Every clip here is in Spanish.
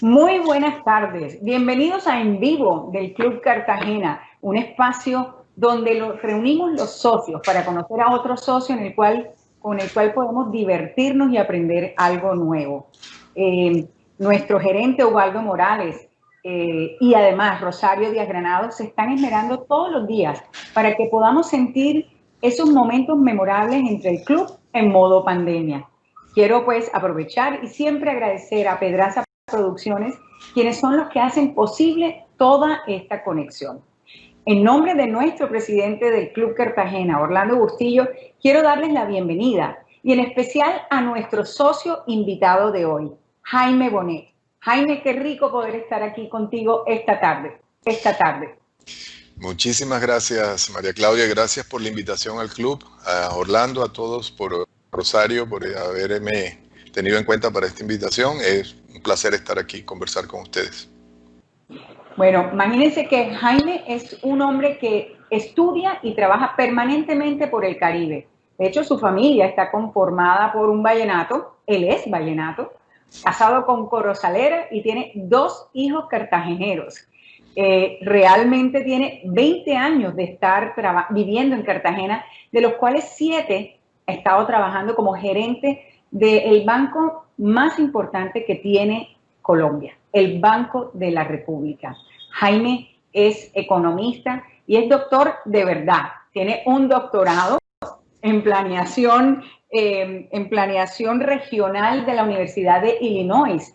Muy buenas tardes. Bienvenidos a En Vivo del Club Cartagena, un espacio donde reunimos los socios para conocer a otro socio con el cual podemos divertirnos y aprender algo nuevo. Nuestro gerente Ubaldo Morales y además Rosario Díaz Granados se están esmerando todos los días para que podamos sentir esos momentos memorables entre el club en modo pandemia. Quiero pues aprovechar y siempre agradecer a Pedraza Producciones, quienes son los que hacen posible toda esta conexión. En nombre de nuestro presidente del Club Cartagena, Orlando Bustillo, quiero darles la bienvenida y en especial a nuestro socio invitado de hoy, Jaime Bonet. Jaime, qué rico poder estar aquí contigo esta tarde. Muchísimas gracias, María Claudia. Gracias por la invitación al club, a Orlando, a todos, por Rosario, por haberme tenido en cuenta para esta invitación. Es un placer estar aquí y conversar con ustedes. Bueno, imagínense que Jaime es un hombre que estudia y trabaja permanentemente por el Caribe. De hecho, su familia está conformada por un vallenato, él es vallenato, casado con Corozalera y tiene 2 hijos cartageneros. Realmente tiene 20 años de estar viviendo en Cartagena, de los cuales 7 ha estado trabajando como gerente del banco más importante que tiene Colombia, el Banco de la República. Jaime es economista y es doctor de verdad. Tiene un doctorado en planeación regional de la Universidad de Illinois.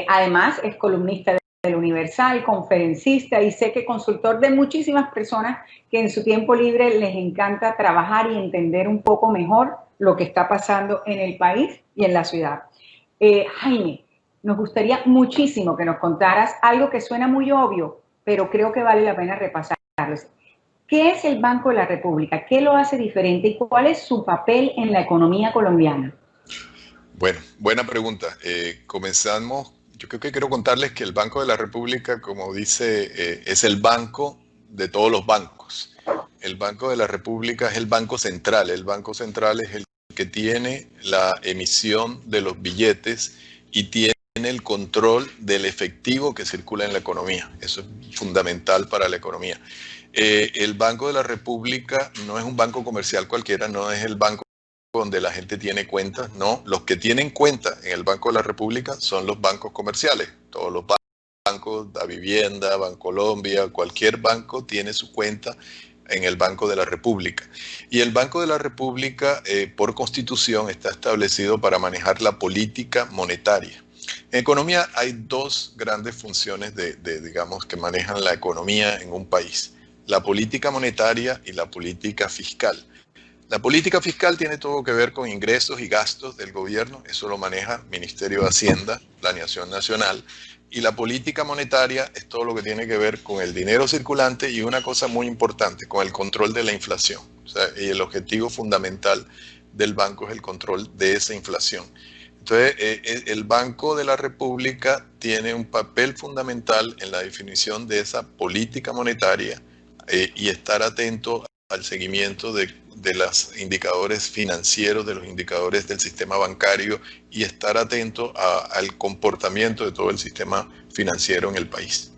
Además, es columnista del Universal, conferencista y sé que consultor de muchísimas personas que en su tiempo libre les encanta trabajar y entender un poco mejor lo que está pasando en el país y en la ciudad. Jaime, nos gustaría muchísimo que nos contaras algo que suena muy obvio, pero creo que vale la pena repasarlo. ¿Qué es el Banco de la República? ¿Qué lo hace diferente y cuál es su papel en la economía colombiana? Bueno, buena pregunta. Comenzamos. Yo creo que quiero contarles que el Banco de la República, como dice, es el banco de todos los bancos. El Banco de la República es el banco central. El banco central es el que tiene la emisión de los billetes y tiene el control del efectivo que circula en la economía. Eso es fundamental para la economía. El Banco de la República no es un banco comercial cualquiera, no es el banco donde la gente tiene cuentas, no. Los que tienen cuenta en el Banco de la República son los bancos comerciales. Todos los bancos, la Vivienda, Bancolombia, cualquier banco tiene su cuenta en el Banco de la República. Y el Banco de la República, por constitución, está establecido para manejar la política monetaria. En economía hay 2 grandes funciones digamos, que manejan la economía en un país: la política monetaria y la política fiscal. La política fiscal tiene todo que ver con ingresos y gastos del gobierno, eso lo maneja Ministerio de Hacienda, Planeación Nacional, y la política monetaria es todo lo que tiene que ver con el dinero circulante y una cosa muy importante, con el control de la inflación. O sea, y el objetivo fundamental del banco es el control de esa inflación. Entonces, el Banco de la República tiene un papel fundamental en la definición de esa política monetaria y estar atento al seguimiento de los indicadores financieros, de los indicadores del sistema bancario y estar atento al comportamiento de todo el sistema financiero en el país.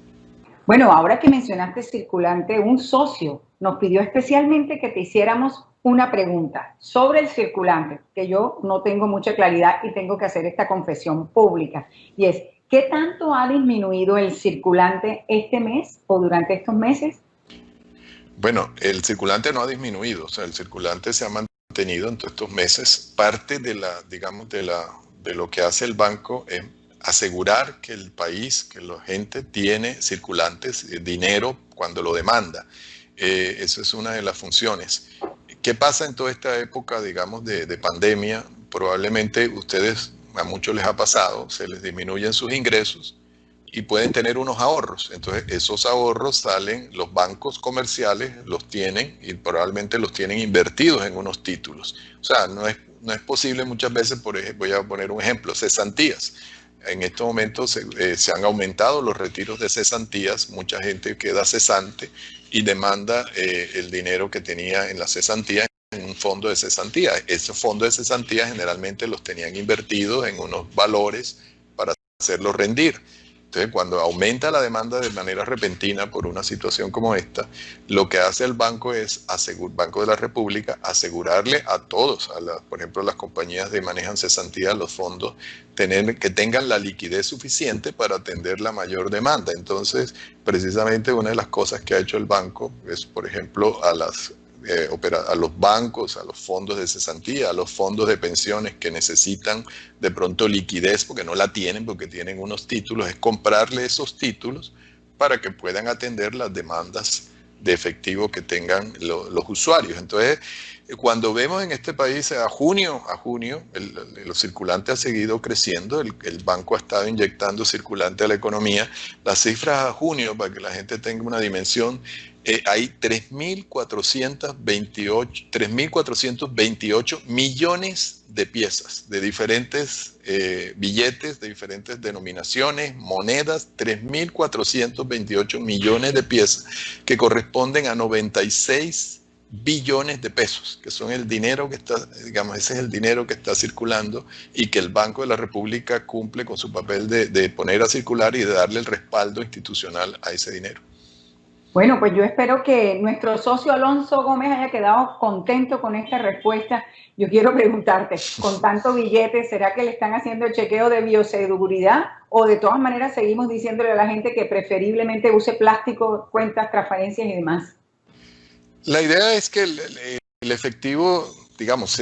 Bueno, ahora que mencionaste circulante, un socio nos pidió especialmente que te hiciéramos una pregunta sobre el circulante, que yo no tengo mucha claridad y tengo que hacer esta confesión pública. Y es, ¿qué tanto ha disminuido el circulante este mes o durante estos meses? Bueno, el circulante no ha disminuido, o sea, el circulante se ha mantenido en todos estos meses. Parte de lo que hace el banco es asegurar que el país, que la gente tiene circulantes, dinero cuando lo demanda. Eso es una de las funciones. ¿Qué pasa en toda esta época, digamos, de pandemia? Probablemente a muchos les ha pasado, se les disminuyen sus ingresos y pueden tener unos ahorros. Entonces esos ahorros salen, los bancos comerciales los tienen y probablemente los tienen invertidos en unos títulos. O sea, no es posible muchas veces, por ejemplo, voy a poner un ejemplo, cesantías. En estos momentos se han aumentado los retiros de cesantías, mucha gente queda cesante y demanda el dinero que tenía en la cesantía en un fondo de cesantía. Esos fondos de cesantía generalmente los tenían invertidos en unos valores para hacerlos rendir. Entonces, cuando aumenta la demanda de manera repentina por una situación como esta, lo que hace el banco es, Banco de la República, asegurarle a todos, por ejemplo, las compañías de manejan cesantía, los fondos, que tengan la liquidez suficiente para atender la mayor demanda. Entonces, precisamente una de las cosas que ha hecho el banco es, por ejemplo, a los bancos, a los fondos de cesantía, a los fondos de pensiones que necesitan de pronto liquidez porque no la tienen, porque tienen unos títulos, es comprarle esos títulos para que puedan atender las demandas de efectivo que tengan los usuarios. Entonces, cuando vemos en este país a junio, los circulantes ha seguido creciendo, el banco ha estado inyectando circulante a la economía. Las cifras a junio, para que la gente tenga una dimensión, hay 3.428 millones de piezas, de diferentes billetes, de diferentes denominaciones, monedas, 3.428 millones de piezas que corresponden a 96 billones de pesos, que son el dinero que está, digamos, ese es el dinero que está circulando y que el Banco de la República cumple con su papel de poner a circular y de darle el respaldo institucional a ese dinero. Bueno, pues yo espero que nuestro socio Alonso Gómez haya quedado contento con esta respuesta. Yo quiero preguntarte, con tanto billete, ¿será que le están haciendo el chequeo de bioseguridad o de todas maneras seguimos diciéndole a la gente que preferiblemente use plástico, cuentas, transparencias y demás? La idea es que el efectivo, digamos,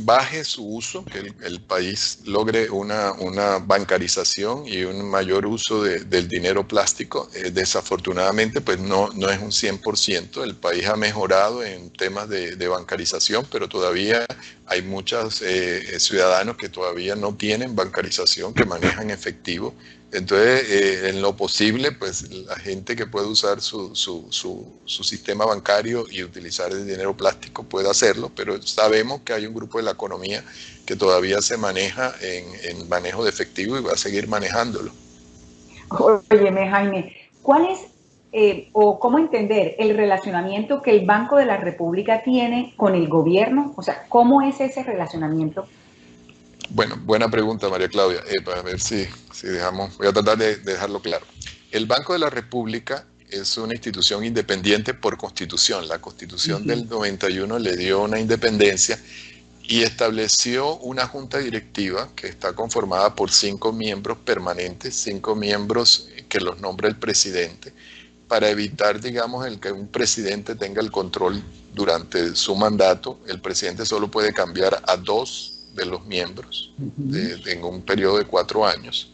baje su uso, que el país logre una bancarización y un mayor uso del dinero plástico. Desafortunadamente, pues no es un 100%. El país ha mejorado en temas de bancarización, pero todavía hay muchos ciudadanos que todavía no tienen bancarización, que manejan efectivo. Entonces, en lo posible, pues la gente que puede usar su sistema bancario y utilizar el dinero plástico puede hacerlo, pero sabemos que hay un grupo de la economía que todavía se maneja en manejo de efectivo y va a seguir manejándolo. Óyeme, Jaime, ¿cuál es o cómo entender el relacionamiento que el Banco de la República tiene con el gobierno? O sea, ¿cómo es ese relacionamiento? Bueno, buena pregunta, María Claudia. Para ver si dejamos, voy a tratar de dejarlo claro. El Banco de la República es una institución independiente por constitución. La constitución del 91 le dio una independencia y estableció una junta directiva que está conformada por 5 miembros permanentes, 5 miembros que los nombra el presidente, para evitar, digamos, el que un presidente tenga el control durante su mandato. El presidente solo puede cambiar a 2 de los miembros en un periodo de 4 años.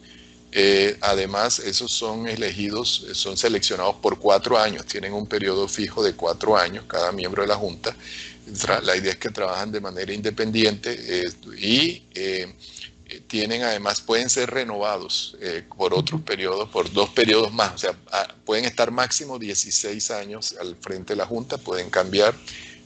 Además, esos son elegidos, son seleccionados por 4 años, tienen un periodo fijo de 4 años cada miembro de la Junta. La idea es que trabajan de manera independiente y tienen, además, pueden ser renovados por otros periodos, por 2 periodos más, o sea, pueden estar máximo 16 años al frente de la Junta, pueden cambiar.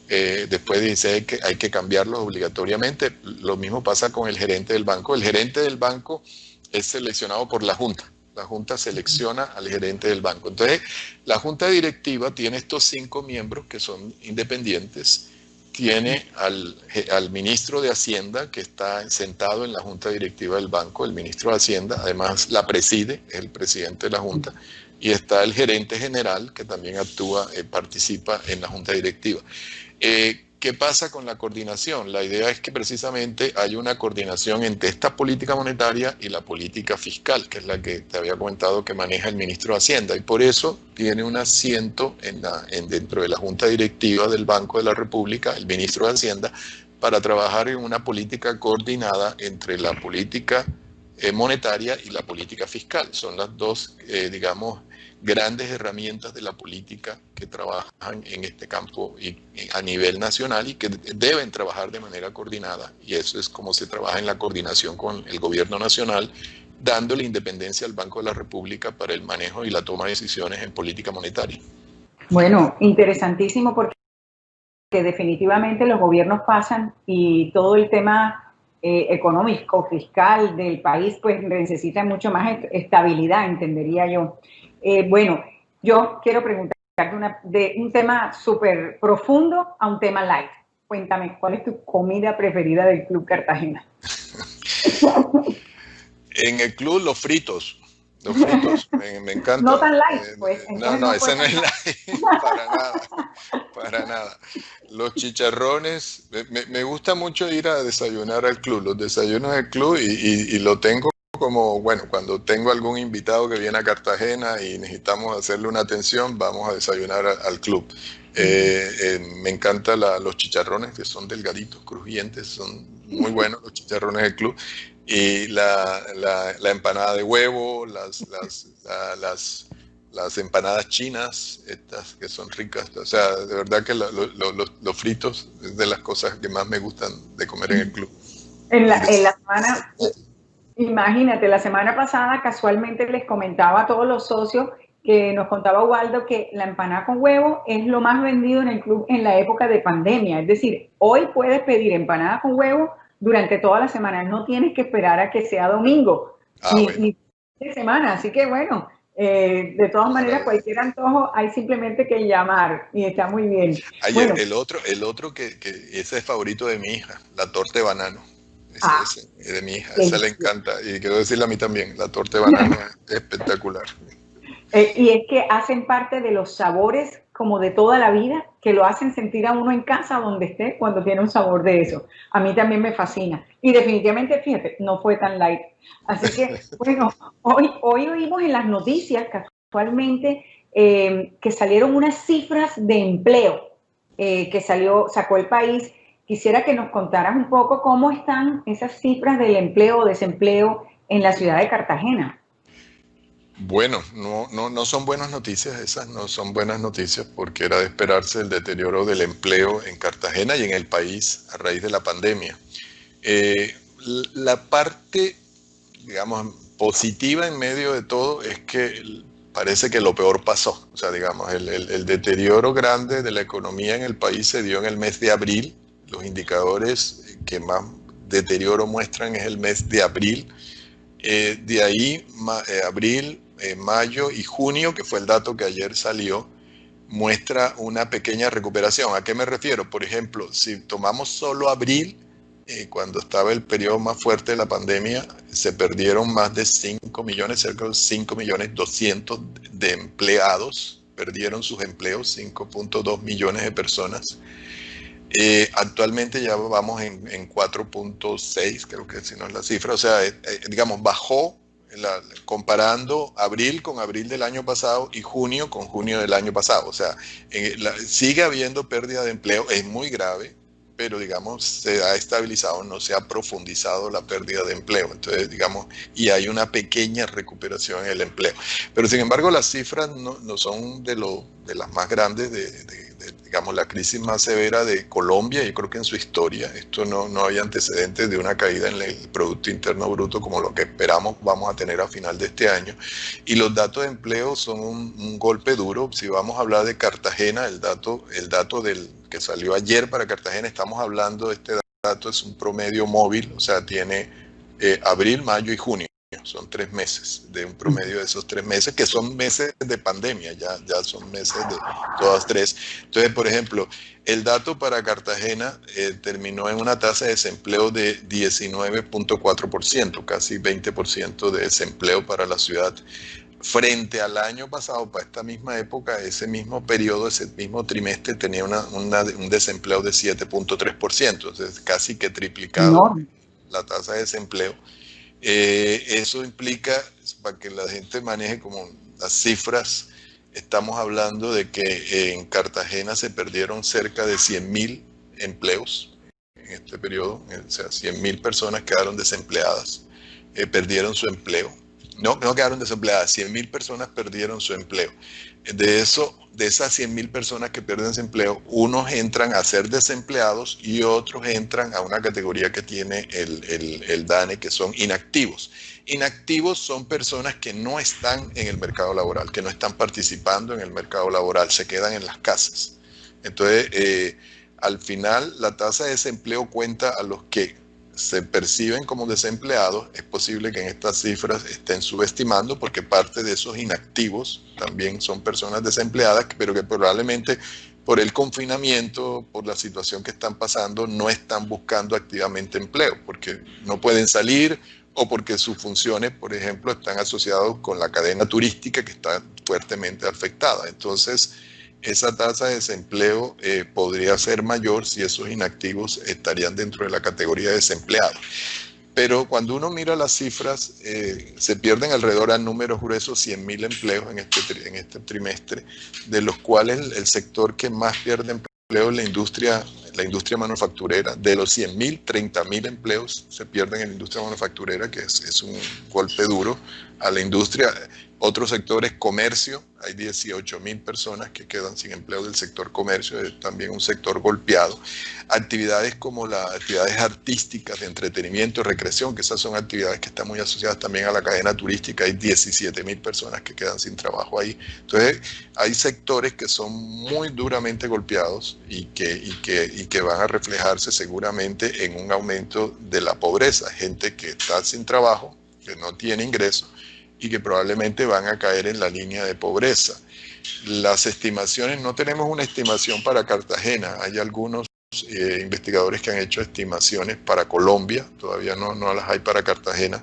Después de 16 hay que cambiarlos obligatoriamente. Lo mismo pasa con el gerente del banco. El gerente del banco es seleccionado por la Junta. La Junta selecciona al gerente del banco. Entonces, la Junta Directiva tiene estos 5 miembros que son independientes. Tiene al ministro de Hacienda, que está sentado en la Junta Directiva del banco. El ministro de Hacienda, además, la preside, es el presidente de la Junta. Y está el gerente general, que también participa en la Junta Directiva. ¿Qué pasa con la coordinación? La idea es que precisamente hay una coordinación entre esta política monetaria y la política fiscal, que es la que te había comentado que maneja el ministro de Hacienda, y por eso tiene un asiento dentro de la Junta Directiva del Banco de la República, el ministro de Hacienda, para trabajar en una política coordinada entre la política monetaria y la política fiscal. Son las dos, digamos, grandes herramientas de la política que trabajan en este campo y a nivel nacional y que deben trabajar de manera coordinada, y eso es como se trabaja en la coordinación con el gobierno nacional, dándole independencia al Banco de la República para el manejo y la toma de decisiones en política monetaria. Bueno, interesantísimo, porque definitivamente los gobiernos pasan y todo el tema económico, fiscal del país, pues necesita mucho más estabilidad, entendería yo. Bueno, yo quiero preguntarte de un tema súper profundo a un tema light. Cuéntame, ¿cuál es tu comida preferida del Club Cartagena? En el club, los fritos. Los fritos, me No encanta. tan light, pues, No, entonces no, no fue ese no tan es light. light, para nada, para nada. Los chicharrones, me gusta mucho ir a desayunar al club, los desayunos del club y lo tengo como, bueno, cuando tengo algún invitado que viene a Cartagena y necesitamos hacerle una atención, vamos a desayunar al club. Me encantan los chicharrones que son delgaditos, crujientes, son muy buenos los chicharrones del club. Y la empanada de huevo, las empanadas chinas, estas que son ricas. O sea, de verdad que los fritos es de las cosas que más me gustan de comer en el club. En la semana, imagínate, la semana pasada casualmente les comentaba a todos los socios que nos contaba Waldo que la empanada con huevo es lo más vendido en el club en la época de pandemia. Es decir, hoy puedes pedir empanada con huevo durante toda la semana. No tienes que esperar a que sea domingo Ah, bueno, ni de semana. Así que bueno, de todas maneras, maravilla. cualquier antojo hay simplemente que llamar y está muy bien. Ay, Bueno, el otro que ese es favorito de mi hija, la torta de banano. ah, Ese es de mi hija, esa le delicioso. encanta. Y quiero decirle a mí también, la torta de banano es espectacular. Y es que hacen parte de los sabores como de toda la vida, que lo hacen sentir a uno en casa donde esté cuando tiene un sabor de eso. A mí también me fascina. Y definitivamente, fíjate, no fue tan light. Así que, bueno, hoy oímos en las noticias casualmente que salieron unas cifras de empleo que sacó el país. Quisiera que nos contaras un poco cómo están esas cifras del empleo o desempleo en la ciudad de Cartagena. Bueno, no son buenas noticias, esas no son buenas noticias porque era de esperarse el deterioro del empleo en Cartagena y en el país a raíz de la pandemia. Eh, la parte, digamos, positiva en medio de todo es que parece que lo peor pasó. O sea, digamos, el deterioro grande de la economía en el país se dio en el mes de abril. Los indicadores que más deterioro muestran es el mes de abril. De ahí, abril, mayo y junio, que fue el dato que ayer salió, muestra una pequeña recuperación. ¿A qué me refiero? Por ejemplo, si tomamos solo abril, cuando estaba el periodo más fuerte de la pandemia, se perdieron más de 5 millones, cerca de 5 millones 200 de empleados, perdieron sus empleos, 5.2 millones de personas. Actualmente ya vamos en 4.6, creo que si no es la cifra, o sea, digamos, bajó comparando abril con abril del año pasado y junio con junio del año pasado, o sea, sigue habiendo pérdida de empleo, es muy grave, pero digamos, se ha estabilizado, no se ha profundizado la pérdida de empleo, entonces, digamos, y hay una pequeña recuperación en el empleo. Pero sin embargo, las cifras no son de las más grandes digamos, la crisis más severa de Colombia, yo creo que en su historia. Esto no hay antecedentes de una caída en el Producto Interno Bruto como lo que esperamos vamos a tener a final de este año. Y los datos de empleo son un golpe duro. Si vamos a hablar de Cartagena, el dato que salió ayer para Cartagena, estamos hablando de este dato, es un promedio móvil, o sea, tiene abril, mayo y junio. Son 3 meses, de un promedio de esos 3 meses, que son meses de pandemia, ya son meses de todas tres. Entonces, por ejemplo, el dato para Cartagena terminó en una tasa de desempleo de 19.4%, casi 20% de desempleo para la ciudad. Frente al año pasado, para esta misma época, ese mismo periodo, ese mismo trimestre, tenía un desempleo de 7.3%, entonces casi que triplicado Enorme. la tasa de desempleo. Eso implica, para que la gente maneje como las cifras, estamos hablando de que en Cartagena se perdieron cerca de 100.000 empleos en este periodo, o sea, 100.000 personas quedaron desempleadas, perdieron su empleo. No quedaron desempleadas, 100.000 personas perdieron su empleo. De esas 100.000 personas que pierden su empleo, unos entran a ser desempleados y otros entran a una categoría que tiene el DANE, que son inactivos. Inactivos son personas que no están en el mercado laboral, que no están participando en el mercado laboral, se quedan en las casas. Entonces, al final, la tasa de desempleo cuenta a los que se perciben como desempleados. Es posible que en estas cifras estén subestimando porque parte de esos inactivos también son personas desempleadas, pero que probablemente por el confinamiento, por la situación que están pasando, no están buscando activamente empleo porque no pueden salir o porque sus funciones, por ejemplo, están asociadas con la cadena turística que está fuertemente afectada. Entonces, esa tasa de desempleo podría ser mayor si esos inactivos estarían dentro de la categoría de desempleados. Pero cuando uno mira las cifras, se pierden alrededor a números gruesos 100.000 empleos en este trimestre, de los cuales el sector que más pierde empleo es la industria manufacturera. De los 100.000, 30.000 empleos se pierden en la industria manufacturera, que es un golpe duro a la industria. Otros sectores, comercio, hay 18.000 personas que quedan sin empleo del sector comercio, es también un sector golpeado. Actividades como las actividades artísticas, de entretenimiento, recreación, que esas son actividades que están muy asociadas también a la cadena turística, hay 17.000 personas que quedan sin trabajo ahí. Entonces, hay sectores que son muy duramente golpeados y que van a reflejarse seguramente en un aumento de la pobreza. Gente que está sin trabajo, que no tiene ingresos, y que probablemente van a caer en la línea de pobreza. Las estimaciones, no tenemos una estimación para Cartagena, hay algunos investigadores que han hecho estimaciones para Colombia, todavía no las hay para Cartagena,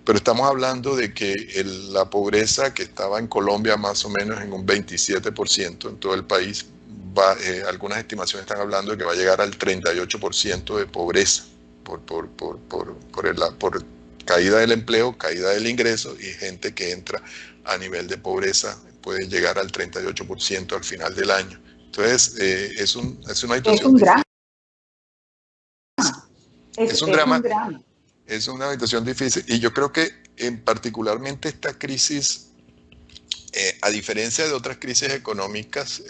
pero estamos hablando de que la pobreza que estaba en Colombia más o menos en un 27% en todo el país, algunas estimaciones están hablando de que va a llegar al 38% de pobreza por caída del empleo, caída del ingreso, y gente que entra a nivel de pobreza puede llegar al 38% al final del año. Entonces, es una situación es un drama. Es un drama. Es una situación difícil. Y yo creo que particularmente esta crisis, a diferencia de otras crisis económicas,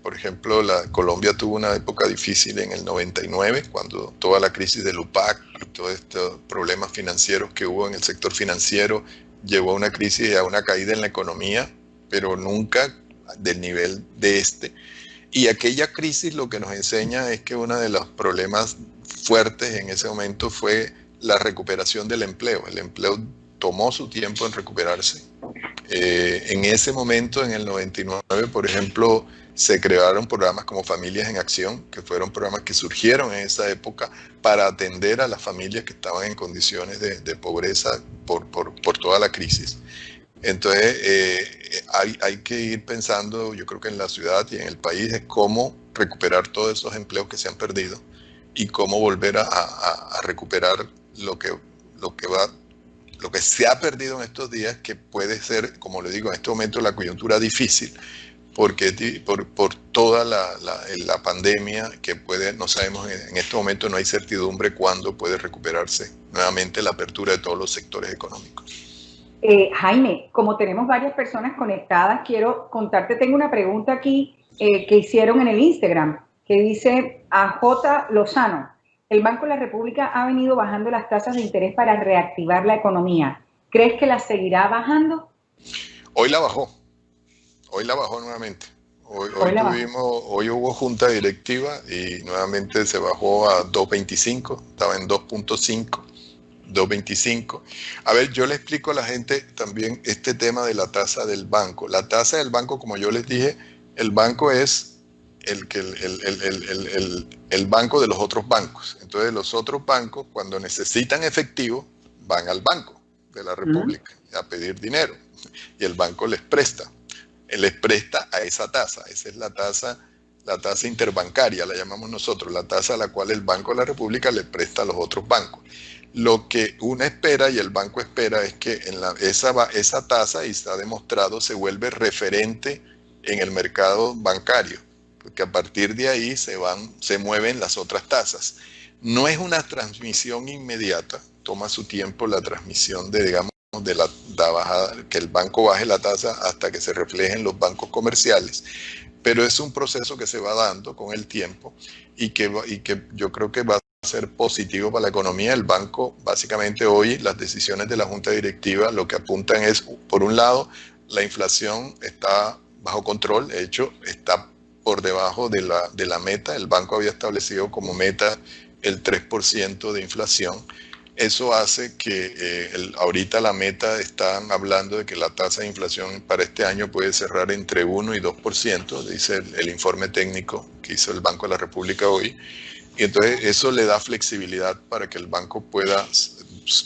por ejemplo, Colombia tuvo una época difícil en el 99, cuando toda la crisis del UPAC y todos estos problemas financieros que hubo en el sector financiero llevó a una crisis y a una caída en la economía, pero nunca del nivel de este. Y aquella crisis lo que nos enseña es que uno de los problemas fuertes en ese momento fue la recuperación del empleo. El empleo tomó su tiempo en recuperarse. En ese momento, en el 99, por ejemplo, se crearon programas como Familias en Acción, que fueron programas que surgieron en esa época para atender a las familias que estaban en condiciones de pobreza por toda la crisis. Entonces, hay que ir pensando, yo creo que en la ciudad y en el país, es cómo recuperar todos esos empleos que se han perdido y cómo volver a recuperar lo que se ha perdido en estos días, que puede ser, como le digo, en este momento la coyuntura difícil, porque por toda la pandemia que no sabemos, en este momento no hay certidumbre cuándo puede recuperarse nuevamente la apertura de todos los sectores económicos. Jaime, como tenemos varias personas conectadas, quiero contarte, tengo una pregunta aquí que hicieron en el Instagram, que dice a J. Lozano: el Banco de la República ha venido bajando las tasas de interés para reactivar la economía. ¿Crees que las seguirá bajando? Hoy la bajó nuevamente. Hoy hubo junta directiva y nuevamente se bajó a 2.25, estaba en 2.5. 2.25. A ver, yo le explico a la gente también este tema de la tasa del banco. La tasa del banco, como yo les dije, el banco es el banco de los otros bancos. Entonces, los otros bancos, cuando necesitan efectivo, van al Banco de la República a pedir dinero, y el banco les presta a esa tasa. Esa es la tasa interbancaria, la llamamos nosotros, la tasa a la cual el Banco de la República le presta a los otros bancos. Lo que uno espera y el banco espera es que esa tasa, y está demostrado, se vuelve referente en el mercado bancario, porque a partir de ahí se mueven las otras tasas. No es una transmisión inmediata, toma su tiempo la transmisión de la bajada, que el banco baje la tasa hasta que se refleje en los bancos comerciales, pero es un proceso que se va dando con el tiempo y que yo creo que va a ser positivo para la economía. El banco, básicamente hoy, las decisiones de la Junta Directiva lo que apuntan es, por un lado, la inflación está bajo control, de hecho, está por debajo de la meta. El banco había establecido como meta el 3% de inflación. Eso hace que ahorita la meta, están hablando de que la tasa de inflación para este año puede cerrar entre 1 y 2%, dice el informe técnico que hizo el Banco de la República hoy. Y entonces eso le da flexibilidad para que el banco pueda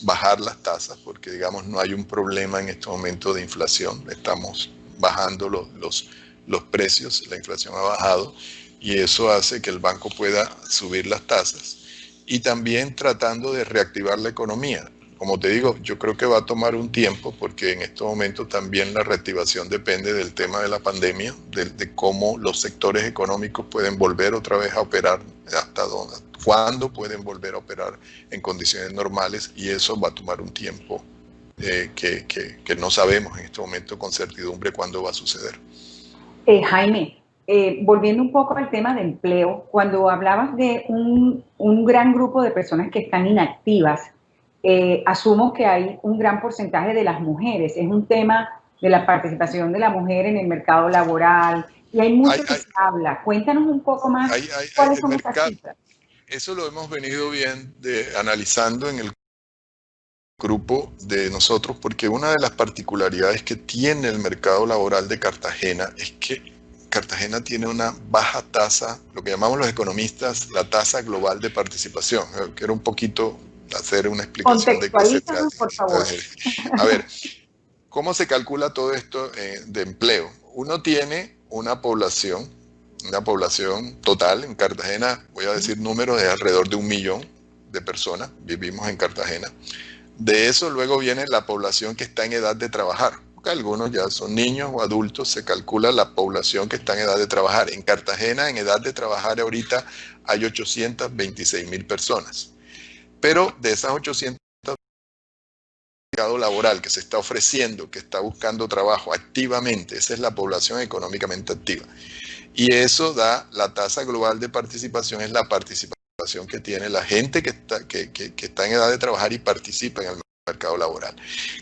bajar las tasas, porque digamos no hay un problema en este momento de inflación, estamos bajando los precios, la inflación ha bajado y eso hace que el banco pueda subir las tasas y también tratando de reactivar la economía. Como te digo, yo creo que va a tomar un tiempo porque en estos momentos también la reactivación depende del tema de la pandemia, de cómo los sectores económicos pueden volver otra vez a operar, hasta dónde, cuándo pueden volver a operar en condiciones normales y eso va a tomar un tiempo que no sabemos en este momento con certidumbre cuándo va a suceder. Jaime, volviendo un poco al tema de empleo, cuando hablabas de un gran grupo de personas que están inactivas, asumo que hay un gran porcentaje de las mujeres. Es un tema de la participación de la mujer en el mercado laboral y hay mucho que se habla. Cuéntanos un poco más cuáles son esas cifras. Eso lo hemos venido analizando en el grupo de nosotros, porque una de las particularidades que tiene el mercado laboral de Cartagena es que Cartagena tiene una baja tasa, lo que llamamos los economistas, la tasa global de participación. Quiero un poquito hacer una explicación de qué se trata. Por favor. A ver, ¿cómo se calcula todo esto de empleo? Uno tiene una población total en Cartagena, voy a decir números, de alrededor de 1 millón de personas, vivimos en Cartagena. De eso luego viene la población que está en edad de trabajar, porque algunos ya son niños o adultos, se calcula la población que está en edad de trabajar. En Cartagena, en edad de trabajar ahorita, hay 826.000 personas. Pero de esas 800 mercado laboral que se está ofreciendo, que está buscando trabajo activamente, esa es la población económicamente activa. Y eso da la tasa global de participación, es la participación que tiene la gente que está en edad de trabajar y participa en el mercado laboral.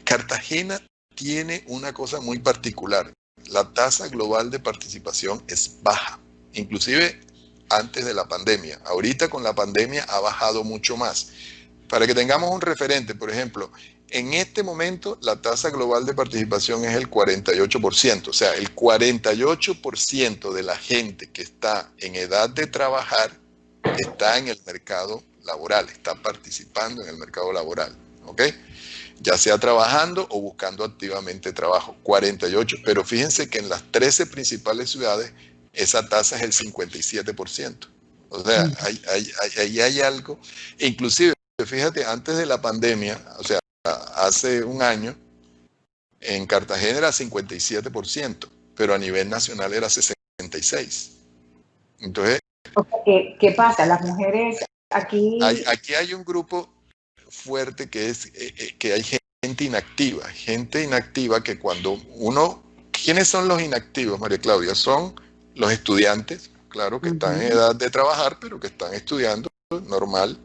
Cartagena tiene una cosa muy particular. La tasa global de participación es baja, inclusive antes de la pandemia. Ahorita con la pandemia ha bajado mucho más. Para que tengamos un referente, por ejemplo, en este momento la tasa global de participación es el 48%, o sea, el 48% de la gente que está en edad de trabajar está en el mercado laboral, está participando en el mercado laboral, ¿ok? Ya sea trabajando o buscando activamente trabajo, 48, pero fíjense que en las 13 principales ciudades esa tasa es el 57%. O sea, ahí hay algo, inclusive, fíjate, antes de la pandemia, o sea, hace un año, en Cartagena era 57%, pero a nivel nacional era 66%. Entonces, ¿qué pasa? Las mujeres aquí... Aquí hay un grupo fuerte que es que hay gente inactiva que cuando uno... ¿Quiénes son los inactivos, María Claudia? Son los estudiantes, claro, que están en edad de trabajar, pero que están estudiando, normal.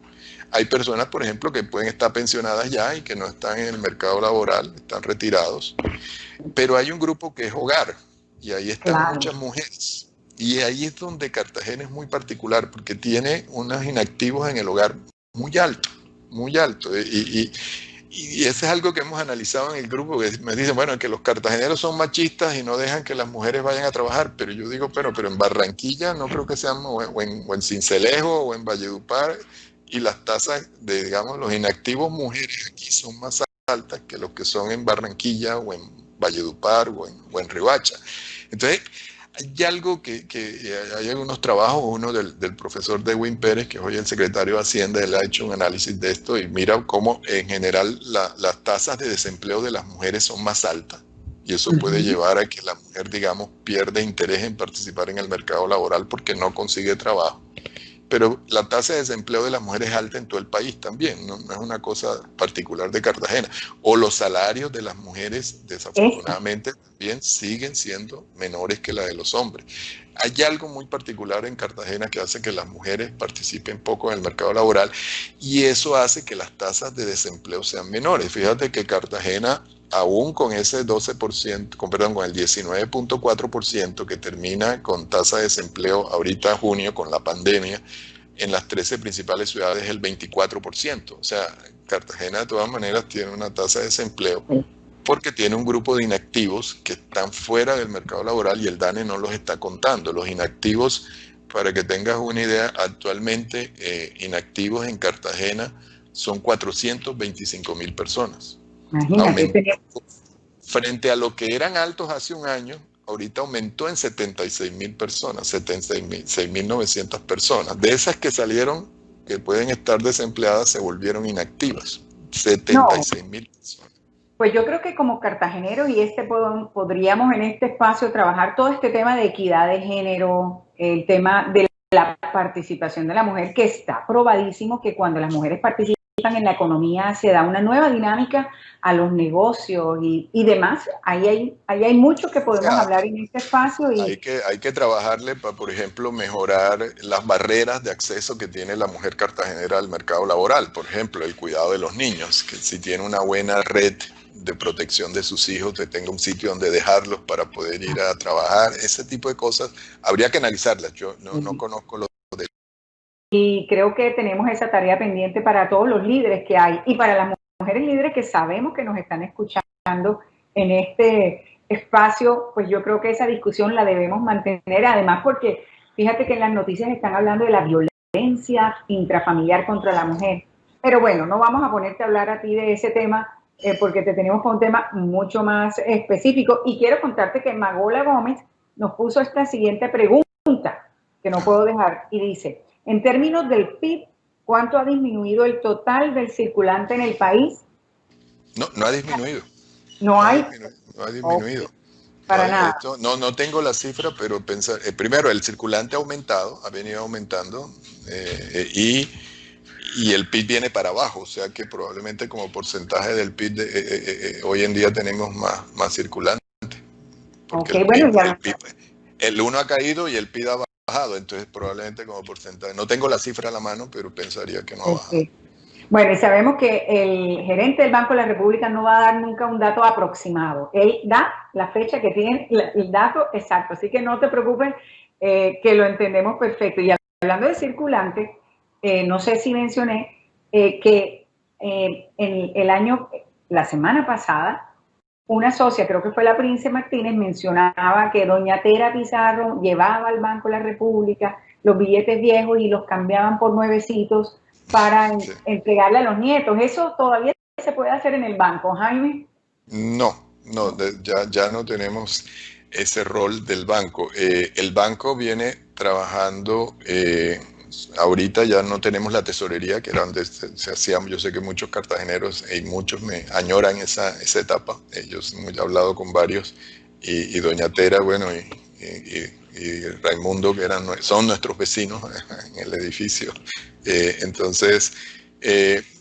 Hay personas, por ejemplo, que pueden estar pensionadas ya y que no están en el mercado laboral, están retirados. Pero hay un grupo que es hogar y ahí están muchas mujeres. Y ahí es donde Cartagena es muy particular porque tiene unos inactivos en el hogar muy alto, muy alto. Y eso es algo que hemos analizado en el grupo, que me dicen, bueno, que los cartageneros son machistas y no dejan que las mujeres vayan a trabajar, pero yo digo, pero en Barranquilla no creo que sean, o en Sincelejo o en Valledupar, y las tasas de, digamos, los inactivos mujeres aquí son más altas que los que son en Barranquilla o en Valledupar o en Riohacha. Entonces, hay algo hay algunos trabajos, uno del profesor Dewin Pérez, que es hoy el secretario de Hacienda, él ha hecho un análisis de esto y mira cómo en general las tasas de desempleo de las mujeres son más altas y eso puede llevar a que la mujer, digamos, pierda interés en participar en el mercado laboral porque no consigue trabajo. Pero la tasa de desempleo de las mujeres es alta en todo el país también, no es una cosa particular de Cartagena. O los salarios de las mujeres, desafortunadamente, también siguen siendo menores que la de los hombres. Hay algo muy particular en Cartagena que hace que las mujeres participen poco en el mercado laboral y eso hace que las tasas de desempleo sean menores. Fíjate que Cartagena, aún con ese 12%, con el 19.4% que termina con tasa de desempleo ahorita junio con la pandemia, en las 13 principales ciudades el 24%. O sea, Cartagena de todas maneras tiene una tasa de desempleo porque tiene un grupo de inactivos que están fuera del mercado laboral y el DANE no los está contando. Los inactivos, para que tengas una idea, actualmente inactivos en Cartagena son 425.000 personas. Imagínate. Frente a lo que eran altos hace un año, ahorita aumentó en 76.000 personas, 76.900 personas. De esas que salieron, que pueden estar desempleadas, se volvieron inactivas. 76.000 personas. Pues yo creo que como cartageneros y podríamos en este espacio trabajar todo este tema de equidad de género, el tema de la participación de la mujer, que está probadísimo que cuando las mujeres participan en la economía se da una nueva dinámica a los negocios y demás. Ahí hay mucho que podemos hablar en este espacio. Hay que trabajarle para, por ejemplo, mejorar las barreras de acceso que tiene la mujer cartagenera al mercado laboral. Por ejemplo, el cuidado de los niños, que si tiene una buena red de protección de sus hijos, que tenga un sitio donde dejarlos para poder ir a trabajar, ese tipo de cosas, habría que analizarlas. Yo no conozco los de... Y creo que tenemos esa tarea pendiente para todos los líderes que hay y para las mujeres líderes que sabemos que nos están escuchando en este espacio, pues yo creo que esa discusión la debemos mantener, además porque fíjate que en las noticias están hablando de la violencia intrafamiliar contra la mujer. Pero bueno, no vamos a ponerte a hablar a ti de ese tema porque te tenemos con un tema mucho más específico. Y quiero contarte que Magola Gómez nos puso esta siguiente pregunta que no puedo dejar y dice: en términos del PIB, ¿cuánto ha disminuido el total del circulante en el país? No ha disminuido. No ha disminuido. Okay. Para nada. No tengo la cifra, pero primero, el circulante ha aumentado, ha venido aumentando, y el PIB viene para abajo, o sea que probablemente como porcentaje del PIB hoy en día tenemos más circulante. Porque el uno ha caído y el PIB ha bajado, entonces probablemente como porcentaje. No tengo la cifra a la mano, pero pensaría que no ha bajado. Bueno, y sabemos que el gerente del Banco de la República no va a dar nunca un dato aproximado. Él da la fecha que tiene el dato exacto, así que no te preocupes, que lo entendemos perfecto. Y hablando de circulante, no sé si mencioné que la semana pasada, una socia, creo que fue la Prince Martínez, mencionaba que doña Tera Pizarro llevaba al Banco de la República los billetes viejos y los cambiaban por nuevecitos para entregarle a los nietos. ¿Eso todavía se puede hacer en el banco, Jaime? No, ya no tenemos ese rol del banco. El banco viene trabajando, ahorita ya no tenemos la tesorería, que era donde se hacían. Yo sé que muchos cartageneros y muchos me añoran esa etapa. Ellos he hablado con varios, y doña Tera, bueno, y Raimundo, que son nuestros vecinos en el edificio. Entonces,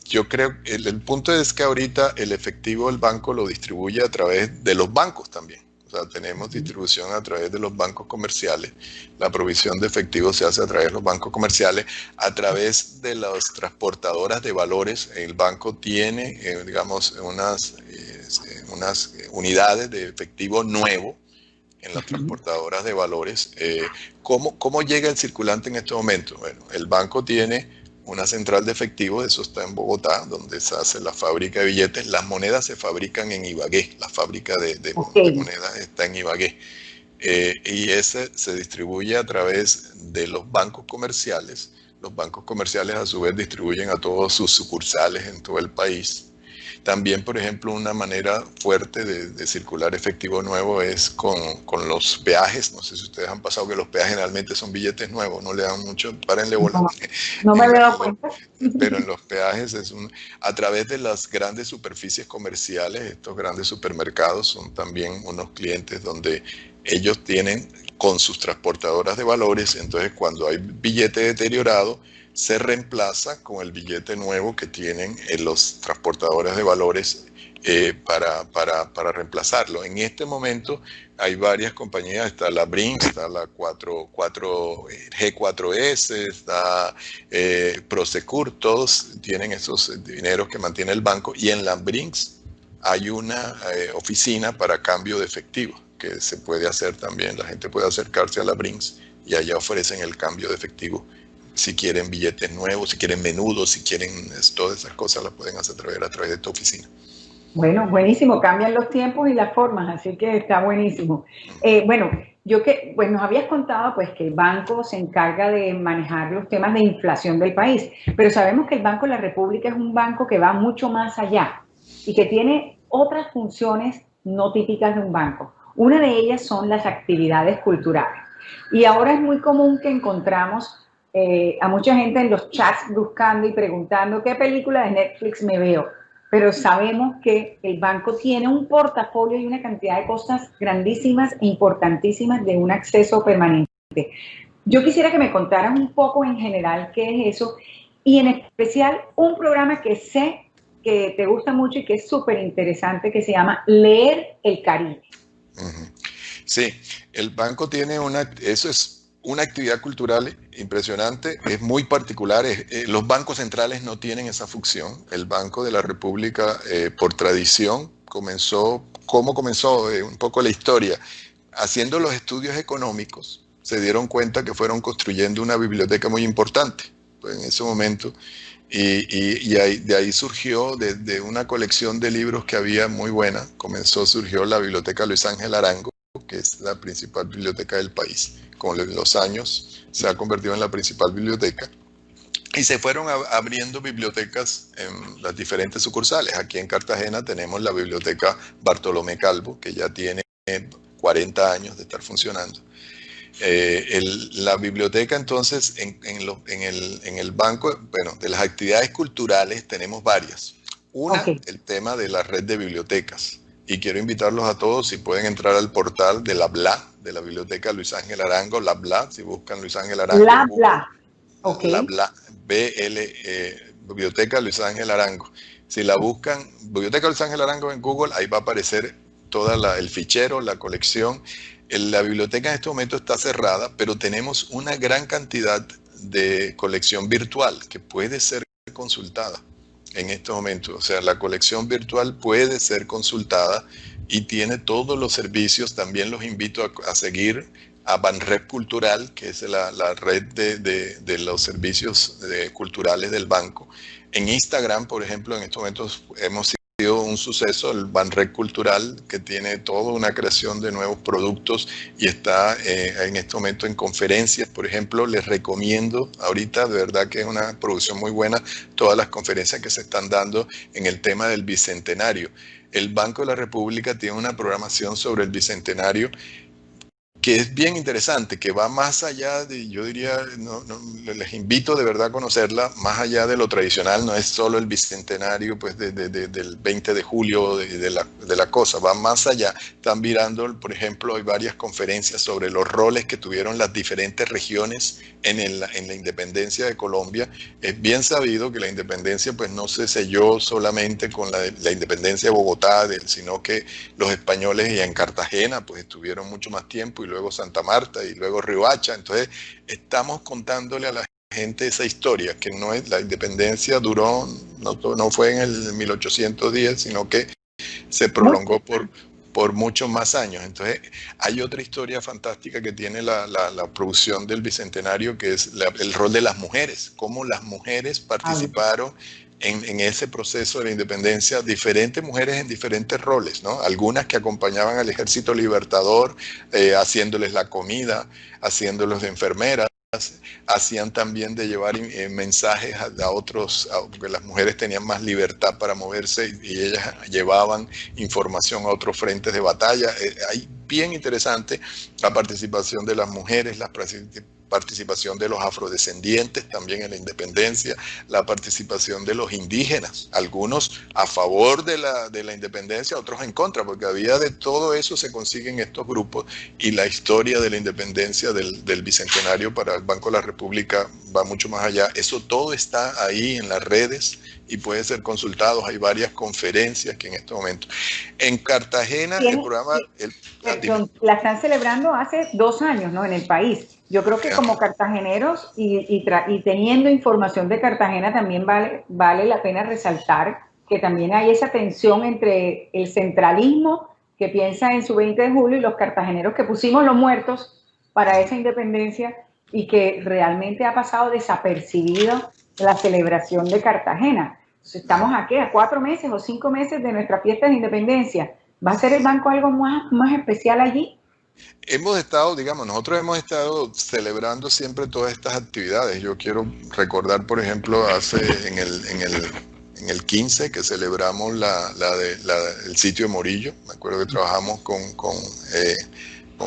yo creo que el punto es que ahorita el efectivo del banco lo distribuye a través de los bancos también. O sea, tenemos distribución a través de los bancos comerciales. La provisión de efectivo se hace a través de los bancos comerciales, a través de las transportadoras de valores. El banco tiene, digamos, unas unidades de efectivo nuevo en las transportadoras de valores. ¿Cómo llega el circulante en este momento? Bueno, el banco tiene una central de efectivo, eso está en Bogotá, donde se hace la fábrica de billetes. Las monedas se fabrican en Ibagué, la fábrica de monedas está en Ibagué. Y ese se distribuye a través de los bancos comerciales. Los bancos comerciales a su vez distribuyen a todos sus sucursales en todo el país. También, por ejemplo, una manera fuerte de circular efectivo nuevo es con los peajes. No sé si ustedes han pasado que los peajes generalmente son billetes nuevos, no le dan mucho, párenle bola. No me he dado cuenta. Pero en los peajes a través de las grandes superficies comerciales. Estos grandes supermercados son también unos clientes donde ellos tienen con sus transportadoras de valores. Entonces, cuando hay billete deteriorado, se reemplaza con el billete nuevo que tienen los transportadores de valores para reemplazarlo. En este momento hay varias compañías, está la Brinks, está la G4S, está Prosegur, todos tienen esos dineros que mantiene el banco, y en la Brinks hay una oficina para cambio de efectivo que se puede hacer también. La gente puede acercarse a la Brinks y allá ofrecen el cambio de efectivo. Si quieren billetes nuevos, si quieren menudos, si quieren todas esas cosas, las pueden hacer a través de esta oficina. Bueno, buenísimo, cambian los tiempos y las formas, así que está buenísimo. Bueno, pues nos habías contado pues que el banco se encarga de manejar los temas de inflación del país, pero sabemos que el Banco de la República es un banco que va mucho más allá y que tiene otras funciones no típicas de un banco. Una de ellas son las actividades culturales. Y ahora es muy común que encontramos a mucha gente en los chats buscando y preguntando qué película de Netflix me veo, pero sabemos que el banco tiene un portafolio y una cantidad de cosas grandísimas e importantísimas de un acceso permanente. Yo quisiera que me contaran un poco en general qué es eso y en especial un programa que sé que te gusta mucho y que es súper interesante que se llama Leer el Caribe. Ujú. Sí, el banco tiene eso es una actividad cultural impresionante, es muy particular. Los bancos centrales no tienen esa función. El Banco de la República, por tradición, ¿cómo comenzó? Un poco la historia. Haciendo los estudios económicos, se dieron cuenta que fueron construyendo una biblioteca muy importante pues, en ese momento. De ahí surgió, de una colección de libros que había muy buena, surgió la Biblioteca Luis Ángel Arango, que es la principal biblioteca del país. Con los años se ha convertido en la principal biblioteca. Y se fueron abriendo bibliotecas en las diferentes sucursales. Aquí en Cartagena tenemos la Biblioteca Bartolomé Calvo, que ya tiene 40 años de estar funcionando. La biblioteca entonces en el banco, bueno, de las actividades culturales tenemos varias. Una, Ok, el tema de la red de bibliotecas. Y quiero invitarlos a todos, si pueden entrar al portal de la BLA, de la Biblioteca Luis Ángel Arango, la BLA, si buscan Luis Ángel Arango en bla, Google, bla. Ok, la BLA, Biblioteca Luis Ángel Arango. Si la buscan, Biblioteca Luis Ángel Arango en Google, ahí va a aparecer el fichero, la colección. La biblioteca en este momento está cerrada, pero tenemos una gran cantidad de colección virtual que puede ser consultada en estos momentos. O sea, la colección virtual puede ser consultada y tiene todos los servicios. También los invito a seguir a Banrep Cultural, que es la red de los servicios culturales del banco. En Instagram, por ejemplo, en estos momentos hemos sido un suceso el Banrep Cultural, que tiene toda una creación de nuevos productos y está en este momento en conferencias. Por ejemplo, les recomiendo ahorita, de verdad que es una producción muy buena, todas las conferencias que se están dando en el tema del Bicentenario. El Banco de la República tiene una programación sobre el Bicentenario que es bien interesante, que va más allá de, yo diría, les invito de verdad a conocerla, más allá de lo tradicional, no es solo el bicentenario pues, del 20 de julio de la cosa, va más allá. Están mirando, por ejemplo, hay varias conferencias sobre los roles que tuvieron las diferentes regiones en la independencia de Colombia. Es bien sabido que la independencia pues, no se selló solamente con la independencia de Bogotá, sino que los españoles y en Cartagena pues estuvieron mucho más tiempo y luego Santa Marta y luego Riohacha. Entonces estamos contándole a la gente esa historia, que no es la independencia duró, no fue en el 1810, sino que se prolongó por muchos más años. Entonces, hay otra historia fantástica que tiene la producción del Bicentenario, que es el rol de las mujeres, cómo las mujeres participaron en ese proceso de la independencia, diferentes mujeres en diferentes roles, ¿no? Algunas que acompañaban al Ejército Libertador, haciéndoles la comida, haciéndolos de enfermeras, hacían también de llevar mensajes a otros, porque las mujeres tenían más libertad para moverse y ellas llevaban información a otros frentes de batalla. Hay bien interesante la participación de las mujeres, la participación de los afrodescendientes también en la independencia, la participación de los indígenas, algunos a favor de la independencia, otros en contra, porque había de todo eso se consiguen estos grupos y la historia de la independencia del Bicentenario para el Banco de la República va mucho más allá. Eso todo está ahí en las redes y puede ser consultado. Hay varias conferencias que en este momento. En Cartagena, el programa... Perdón, la están celebrando hace 2 años, ¿no? En el país. Yo creo que como cartageneros y teniendo información de Cartagena también vale la pena resaltar que también hay esa tensión entre el centralismo que piensa en su 20 de julio y los cartageneros que pusimos los muertos para esa independencia y que realmente ha pasado desapercibido la celebración de Cartagena. Estamos aquí a 4 meses o 5 meses de nuestra fiesta de independencia. ¿Va a ser el banco algo más especial allí? Hemos estado, digamos, nosotros hemos estado celebrando siempre todas estas actividades. Yo quiero recordar, por ejemplo, en el 15 que celebramos el sitio de Morillo. Me acuerdo que trabajamos con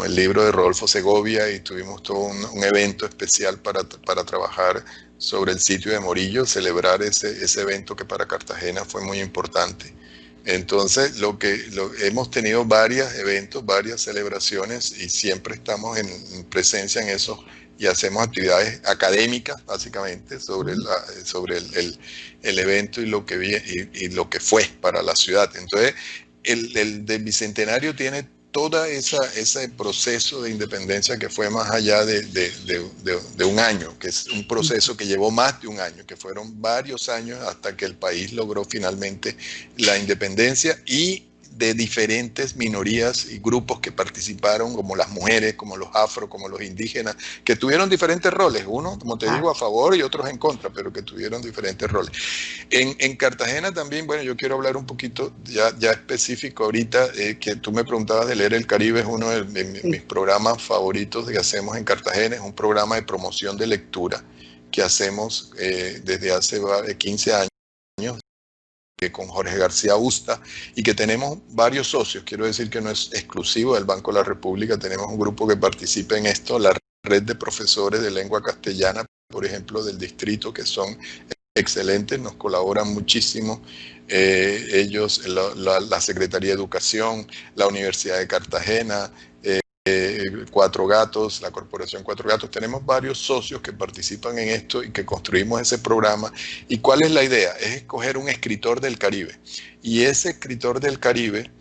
el libro de Rodolfo Segovia y tuvimos todo un evento especial para trabajar sobre el sitio de Morillo, celebrar ese evento que para Cartagena fue muy importante. Entonces, hemos tenido varios eventos, varias celebraciones y siempre estamos en presencia en eso y hacemos actividades académicas, básicamente, sobre el evento y lo lo que fue para la ciudad. Entonces, el del Bicentenario tiene todo ese proceso de independencia que fue más allá de un año, que es un proceso que llevó más de un año, que fueron varios años hasta que el país logró finalmente la independencia y de diferentes minorías y grupos que participaron, como las mujeres, como los afro, como los indígenas, que tuvieron diferentes roles, unos, como te digo, a favor y otros en contra, pero que tuvieron diferentes roles. En Cartagena también, bueno, yo quiero hablar un poquito ya específico ahorita, que tú me preguntabas de Leer el Caribe, es uno de mis programas favoritos que hacemos en Cartagena, es un programa de promoción de lectura que hacemos desde hace 15 años, con Jorge García Usta, y que tenemos varios socios. Quiero decir que no es exclusivo del Banco de la República, tenemos un grupo que participa en esto, la red de profesores de lengua castellana, por ejemplo, del distrito, que son excelentes, nos colaboran muchísimo. Ellos, la Secretaría de Educación, la Universidad de Cartagena, Cuatro Gatos, la Corporación Cuatro Gatos, tenemos varios socios que participan en esto y que construimos ese programa. ¿Y cuál es la idea? Es escoger un escritor del Caribe. Y ese escritor del Caribe,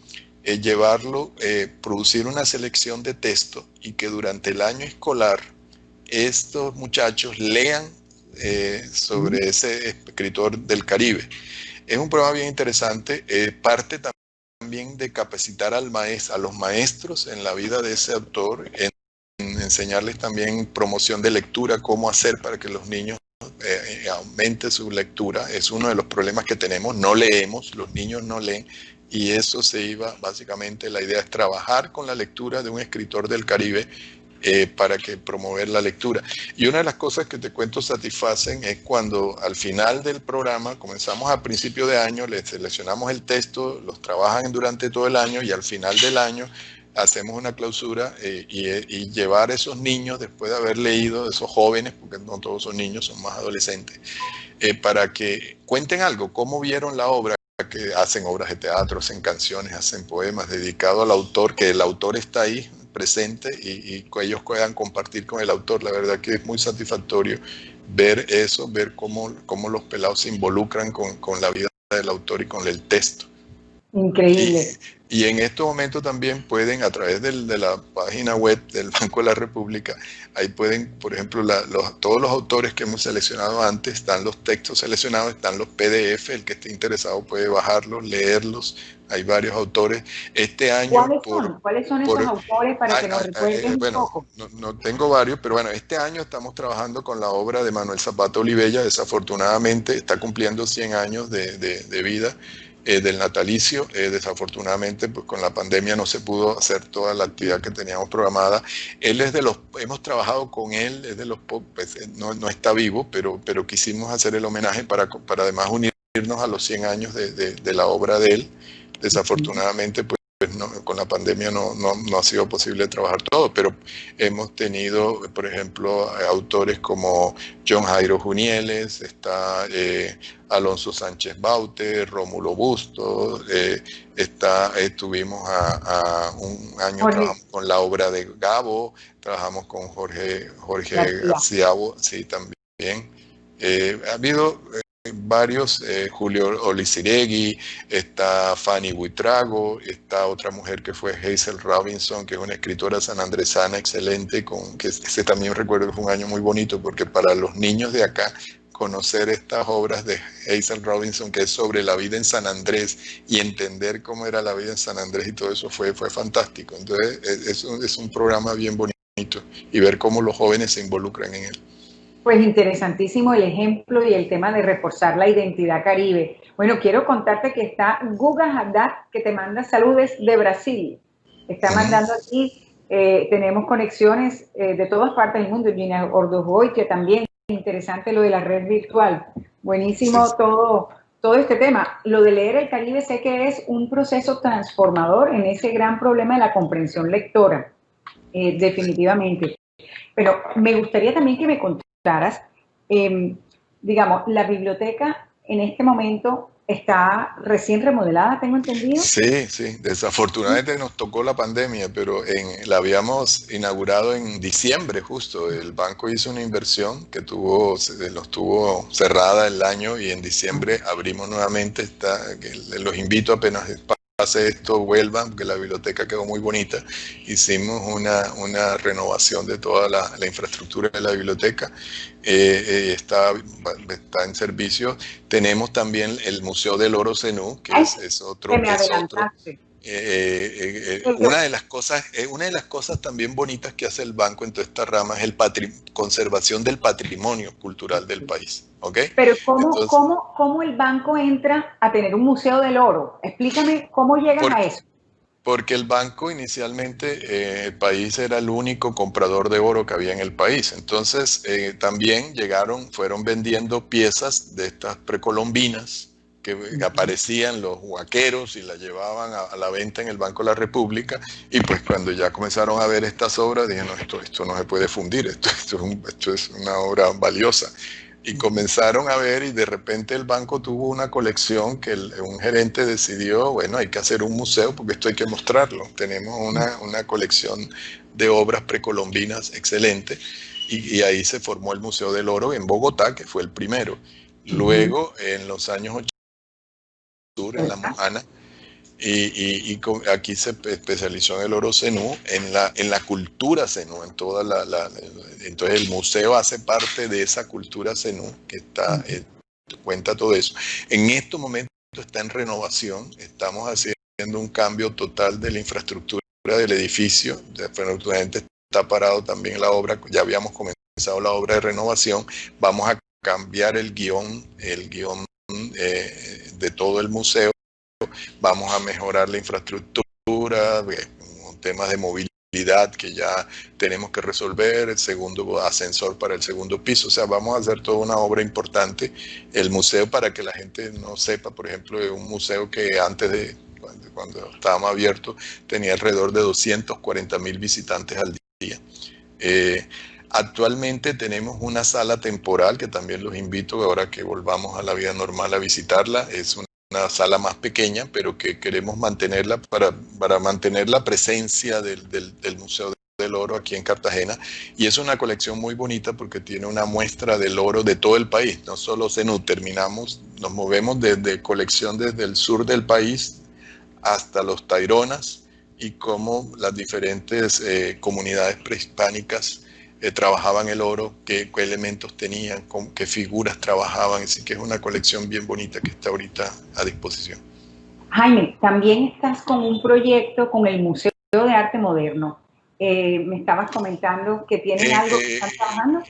producir una selección de texto y que durante el año escolar estos muchachos lean sobre ese escritor del Caribe. Es un programa bien interesante, parte también de capacitar a los maestros en la vida de ese autor, en enseñarles también promoción de lectura, cómo hacer para que los niños aumente su lectura. Es uno de los problemas que tenemos, no leemos, los niños no leen, y eso básicamente la idea es trabajar con la lectura de un escritor del Caribe para promover la lectura. Y una de las cosas que te cuento satisfacen es cuando al final del programa, comenzamos a principio de año, les seleccionamos el texto, los trabajan durante todo el año y al final del año hacemos una clausura y llevar a esos niños, después de haber leído, esos jóvenes, porque no todos son niños, son más adolescentes, para que cuenten algo, cómo vieron la obra, que hacen obras de teatro, hacen canciones, hacen poemas dedicados al autor, que el autor está ahí presente y que ellos puedan compartir con el autor. La verdad que es muy satisfactorio ver eso, ver cómo los pelados se involucran con la vida del autor y con el texto. Increíble. Y en estos momentos también pueden, a través de la página web del Banco de la República, ahí pueden, por ejemplo, todos los autores que hemos seleccionado antes, están los textos seleccionados, están los PDF, el que esté interesado puede bajarlos, leerlos, hay varios autores. Este año... ¿Cuáles son esos autores para que nos recuerden un poco? No tengo varios, pero bueno, este año estamos trabajando con la obra de Manuel Zapata Olivella, desafortunadamente está cumpliendo 100 años de vida, del natalicio. Desafortunadamente, pues con la pandemia no se pudo hacer toda la actividad que teníamos programada. Él es hemos trabajado con él, es de los pues, no está vivo, pero quisimos hacer el homenaje para además unirnos a los 100 años de la obra de él. Desafortunadamente, pues con la pandemia no ha sido posible trabajar todo, pero hemos tenido, por ejemplo, autores como John Jairo Junieles, está Alonso Sánchez Baute, Rómulo Bustos, estuvimos un año trabajamos con la obra de Gabo, trabajamos con Jorge García, sí, también. Ha habido varios, Julio Oliciregui, está Fanny Buitrago, está otra mujer que fue Hazel Robinson, que es una escritora sanandresana excelente, que ese también recuerdo que fue un año muy bonito, porque para los niños de acá, conocer estas obras de Hazel Robinson, que es sobre la vida en San Andrés, y entender cómo era la vida en San Andrés y todo eso fue fantástico. Entonces es un programa bien bonito, y ver cómo los jóvenes se involucran en él. Pues interesantísimo el ejemplo y el tema de reforzar la identidad caribe. Bueno, quiero contarte que está Guga Haddad, que te manda saludos de Brasil. Está mandando aquí, tenemos conexiones de todas partes del mundo. Gina Ordojoy, que también es interesante lo de la red virtual. Buenísimo Sí. todo este tema. Lo de leer el Caribe sé que es un proceso transformador en ese gran problema de la comprensión lectora, definitivamente. Pero me gustaría también que me contaras, digamos, la biblioteca en este momento está recién remodelada, tengo entendido. Sí, sí, desafortunadamente nos tocó la pandemia, pero la habíamos inaugurado en diciembre justo. El banco hizo una inversión que nos tuvo cerrada el año y en diciembre abrimos nuevamente. Los invito apenas pase esto, vuelvan, porque la biblioteca quedó muy bonita. Hicimos una renovación de toda la infraestructura de la biblioteca. Está en servicio. Tenemos también el Museo del Oro Zenú, que Ay, es que otro, me adelantaste. una de las cosas también bonitas que hace el banco en toda esta rama es conservación del patrimonio cultural del país, ¿ok? Pero Entonces, ¿cómo el banco entra a tener un museo del oro? Explícame cómo llegas a porque, eso. porque el banco inicialmente, el país era el único comprador de oro que había en el país. Entonces, también fueron vendiendo piezas de estas precolombinas que aparecían los huaqueros y las llevaban a la venta en el Banco de la República. Y pues cuando ya comenzaron a ver estas obras, dije, no, esto no se puede fundir, esto es una obra valiosa. Y comenzaron a ver y de repente el banco tuvo una colección que un gerente decidió, bueno, hay que hacer un museo porque esto hay que mostrarlo. Tenemos una colección de obras precolombinas excelente y ahí se formó el Museo del Oro en Bogotá, que fue el primero. Luego, en los años 80, en La Mojana, aquí se especializó en el oro zenú, en la cultura zenú, entonces el museo hace parte de esa cultura zenú que cuenta todo eso. En estos momentos está en renovación, estamos haciendo un cambio total de la infraestructura del edificio, actualmente está parado también la obra, ya habíamos comenzado la obra de renovación, vamos a cambiar el guión de todo el museo. Vamos a mejorar la infraestructura, temas de movilidad que ya tenemos que resolver, el segundo ascensor para el segundo piso, o sea, vamos a hacer toda una obra importante. El museo, para que la gente no sepa, por ejemplo, es un museo que cuando estábamos abiertos, tenía alrededor de 240,000 visitantes al día. Actualmente tenemos una sala temporal que también los invito, ahora que volvamos a la vida normal, a visitarla. Es una sala más pequeña, pero que queremos mantenerla para mantener la presencia del Museo del Oro aquí en Cartagena. Y es una colección muy bonita porque tiene una muestra del oro de todo el país, no solo Zenú. Nos movemos desde colección desde el sur del país hasta los Taironas y cómo las diferentes comunidades prehispánicas trabajaban el oro, qué elementos tenían, qué figuras trabajaban, así que es una colección bien bonita que está ahorita a disposición. Jaime, también estás con un proyecto con el Museo de Arte Moderno. Me estabas comentando que tienen algo que están trabajando.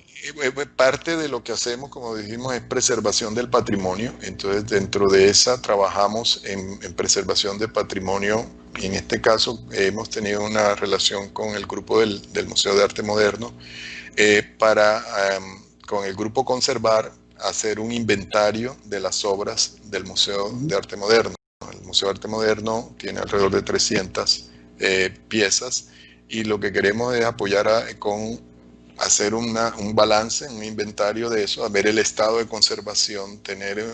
Parte de lo que hacemos, como dijimos, es preservación del patrimonio. Entonces, dentro de esa trabajamos en preservación de patrimonio. Y en este caso, hemos tenido una relación con el grupo del Museo de Arte Moderno con el grupo Conservar, hacer un inventario de las obras del Museo de Arte Moderno. El Museo de Arte Moderno tiene alrededor de 300 piezas y lo que queremos es apoyar con hacer un balance, un inventario de eso, a ver el estado de conservación, tener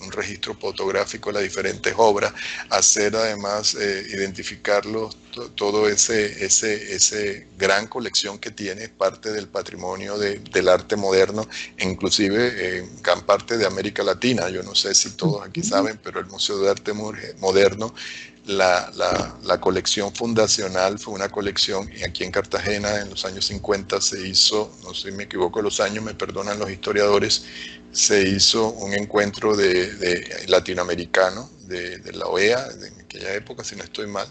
un registro fotográfico de las diferentes obras, hacer además identificarlos, todo ese gran colección que tiene, parte del patrimonio del arte moderno, inclusive gran parte de América Latina. Yo no sé si todos aquí saben, pero el Museo de Arte Moderno, la colección fundacional fue una colección aquí en Cartagena en los años 50 se hizo, no sé si me equivoco los años, me perdonan los historiadores, se hizo un encuentro latinoamericano de la OEA en aquella época, si no estoy mal,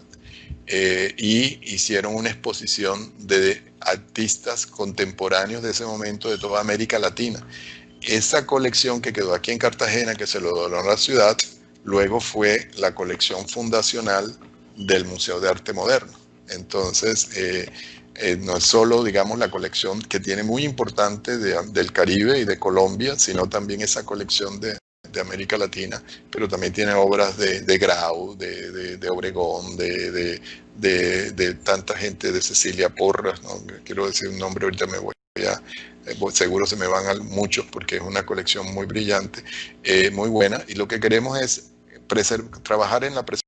y hicieron una exposición de artistas contemporáneos de ese momento de toda América Latina. Esa colección que quedó aquí en Cartagena, que se lo donó a la ciudad, luego fue la colección fundacional del Museo de Arte Moderno. Entonces, no es solo, digamos, la colección que tiene muy importante del Caribe y de Colombia, sino también esa colección de América Latina, pero también tiene obras de Grau, de Obregón, de tanta gente, de Cecilia Porras, ¿no? Quiero decir un nombre, ahorita me voy a... seguro se me van muchos porque es una colección muy brillante, muy buena, y lo que queremos es trabajar en la preservación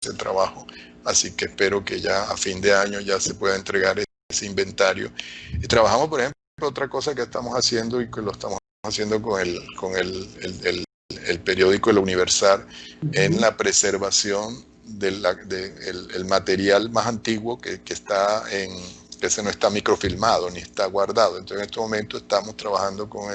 del trabajo, así que espero que ya a fin de año ya se pueda entregar ese inventario. Y trabajamos, por ejemplo, otra cosa que estamos haciendo y que lo estamos haciendo con el periódico El Universal, en la preservación del el material más antiguo que está en... ese no está microfilmado ni está guardado. Entonces en este momento estamos trabajando con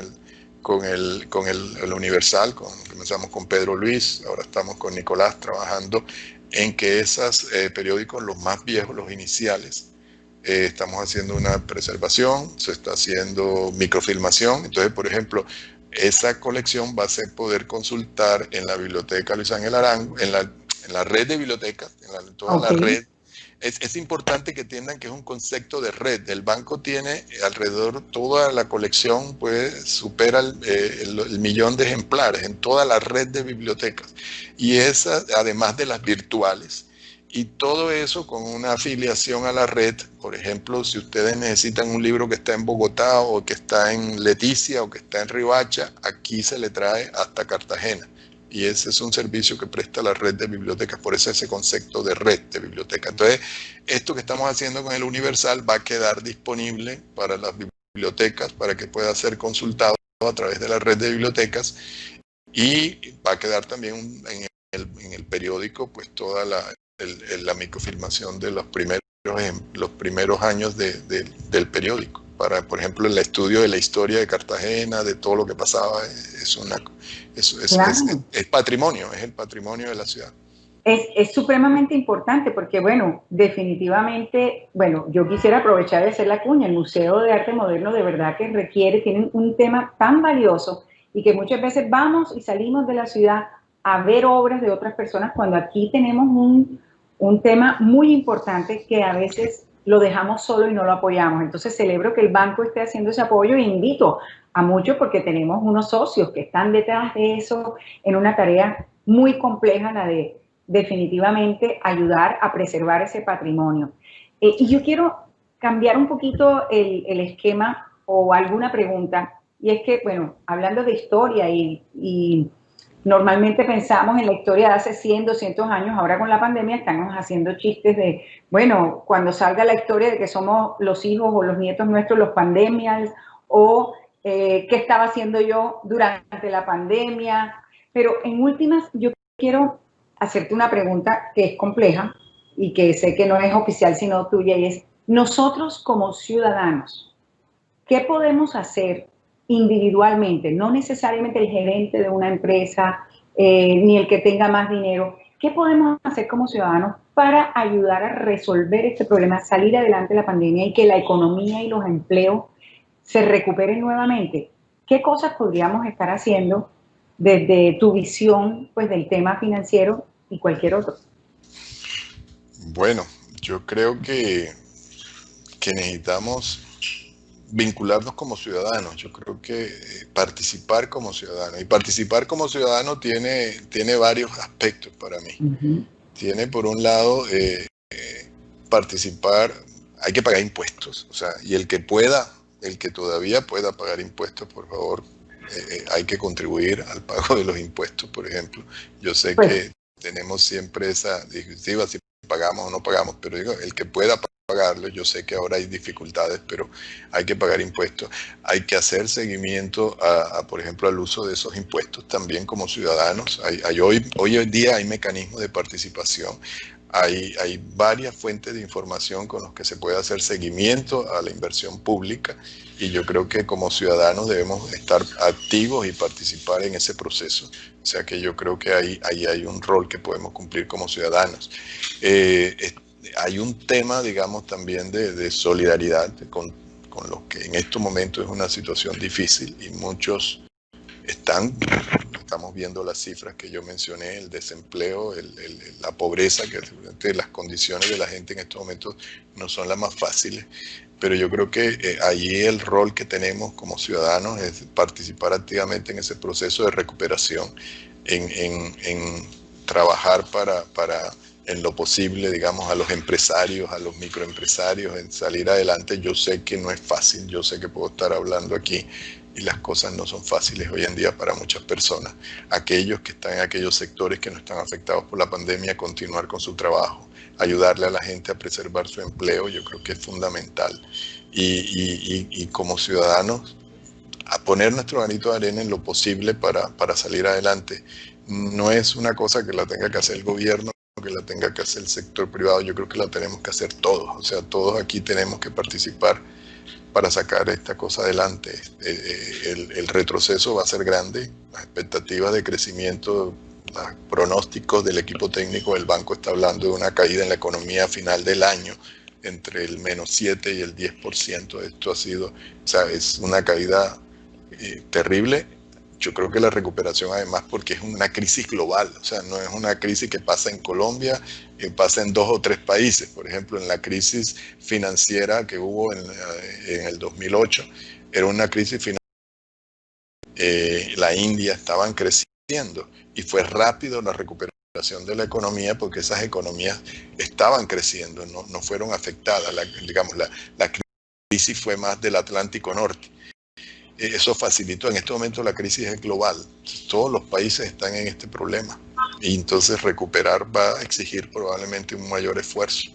el Universal, comenzamos con Pedro Luis, ahora estamos con Nicolás trabajando en que esos periódicos, los más viejos, los iniciales, estamos haciendo una preservación, se está haciendo microfilmación. Entonces, por ejemplo, esa colección va a ser poder consultar en la biblioteca Luis Ángel Arango, en la red de bibliotecas, en toda la red. Es importante que entiendan que es un concepto de red. El banco tiene alrededor, toda la colección pues supera el millón de ejemplares en toda la red de bibliotecas. Y esa, además de las virtuales. Y todo eso con una afiliación a la red. Por ejemplo, si ustedes necesitan un libro que está en Bogotá o que está en Leticia o que está en Riohacha, aquí se le trae hasta Cartagena. Y ese es un servicio que presta la red de bibliotecas, por eso ese concepto de red de bibliotecas. Entonces, esto que estamos haciendo con el Universal va a quedar disponible para las bibliotecas, para que pueda ser consultado a través de la red de bibliotecas, y va a quedar también en el periódico pues toda la microfilmación de los primeros años del periódico. Para, por ejemplo, el estudio de la historia de Cartagena, de todo lo que pasaba, es patrimonio, es el patrimonio de la ciudad. Es supremamente importante porque, bueno, definitivamente, bueno, yo quisiera aprovechar de hacer la cuña. El Museo de Arte Moderno de verdad que tiene un tema tan valioso y que muchas veces vamos y salimos de la ciudad a ver obras de otras personas cuando aquí tenemos un tema muy importante que a veces lo dejamos solo y no lo apoyamos. Entonces celebro que el banco esté haciendo ese apoyo e invito a muchos porque tenemos unos socios que están detrás de eso en una tarea muy compleja, la de definitivamente ayudar a preservar ese patrimonio. Y yo quiero cambiar un poquito el esquema o alguna pregunta, y es que, bueno, hablando de historia y normalmente pensamos en la historia de hace 100, 200 años, ahora con la pandemia estamos haciendo chistes de, bueno, cuando salga la historia de que somos los hijos o los nietos nuestros los pandemias, o qué estaba haciendo yo durante la pandemia, pero en últimas yo quiero hacerte una pregunta que es compleja y que sé que no es oficial sino tuya, y es, nosotros como ciudadanos, ¿qué podemos hacer individualmente? No necesariamente el gerente de una empresa, ni el que tenga más dinero. ¿Qué podemos hacer como ciudadanos para ayudar a resolver este problema, salir adelante de la pandemia y que la economía y los empleos se recuperen nuevamente? ¿Qué cosas podríamos estar haciendo desde tu visión pues, del tema financiero y cualquier otro? Bueno, yo creo que necesitamos vincularnos como ciudadanos. Yo creo que participar como ciudadano. Y participar como ciudadano tiene varios aspectos para mí. Uh-huh. Tiene, por un lado, participar, hay que pagar impuestos. O sea, y el que todavía pueda pagar impuestos, por favor, hay que contribuir al pago de los impuestos, por ejemplo. Yo sé que tenemos siempre esa disyuntiva, si pagamos o no pagamos, pero digo, el que pueda pagarlo, yo sé que ahora hay dificultades, pero hay que pagar impuestos. Hay que hacer seguimiento por ejemplo, al uso de esos impuestos también como ciudadanos. Hoy en día hay mecanismos de participación. Hay varias fuentes de información con las que se puede hacer seguimiento a la inversión pública y yo creo que como ciudadanos debemos estar activos y participar en ese proceso. O sea que yo creo que ahí hay un rol que podemos cumplir como ciudadanos. Hay un tema, digamos, también de solidaridad con los que en estos momentos es una situación difícil y muchos estamos viendo las cifras que yo mencioné, el desempleo, la pobreza, que las condiciones de la gente en estos momentos no son las más fáciles, pero yo creo que allí el rol que tenemos como ciudadanos es participar activamente en ese proceso de recuperación, en trabajar para en lo posible, digamos, a los empresarios, a los microempresarios, en salir adelante. Yo sé que no es fácil, yo sé que puedo estar hablando aquí y las cosas no son fáciles hoy en día para muchas personas. Aquellos que están en aquellos sectores que no están afectados por la pandemia, continuar con su trabajo, ayudarle a la gente a preservar su empleo, yo creo que es fundamental. Y como ciudadanos, a poner nuestro granito de arena en lo posible para salir adelante. No es una cosa que la tenga que hacer el gobierno, que la tenga que hacer el sector privado, yo creo que la tenemos que hacer todos. O sea, todos aquí tenemos que participar para sacar esta cosa adelante. El retroceso va a ser grande, las expectativas de crecimiento, los pronósticos del equipo técnico del banco está hablando de una caída en la economía a final del año entre el -7 y el 10%. Esto ha sido, o sea, es una caída terrible. Yo creo que la recuperación, además, porque es una crisis global, o sea, no es una crisis que pasa en Colombia, que pasa en 2 o 3 países. Por ejemplo, en la crisis financiera que hubo en el 2008, era una crisis financiera. La India estaban creciendo y fue rápido la recuperación de la economía porque esas economías estaban creciendo, no fueron afectadas. La crisis fue más del Atlántico Norte. Eso facilitó. En este momento la crisis es global. Todos los países están en este problema. Y entonces recuperar va a exigir probablemente un mayor esfuerzo.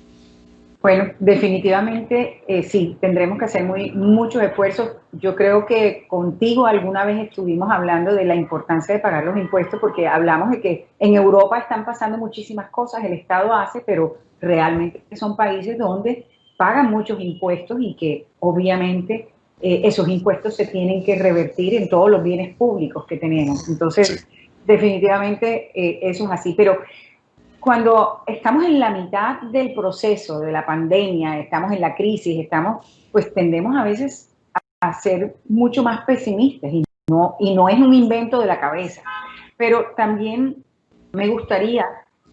Bueno, definitivamente sí, tendremos que hacer muchos esfuerzos. Yo creo que contigo alguna vez estuvimos hablando de la importancia de pagar los impuestos porque hablamos de que en Europa están pasando muchísimas cosas, el Estado hace, pero realmente son países donde pagan muchos impuestos y que obviamente esos impuestos se tienen que revertir en todos los bienes públicos que tenemos. Entonces, sí, definitivamente eso es así. Pero cuando estamos en la mitad del proceso de la pandemia, estamos en la crisis, pues tendemos a veces a ser mucho más pesimistas y no es un invento de la cabeza. Pero también me gustaría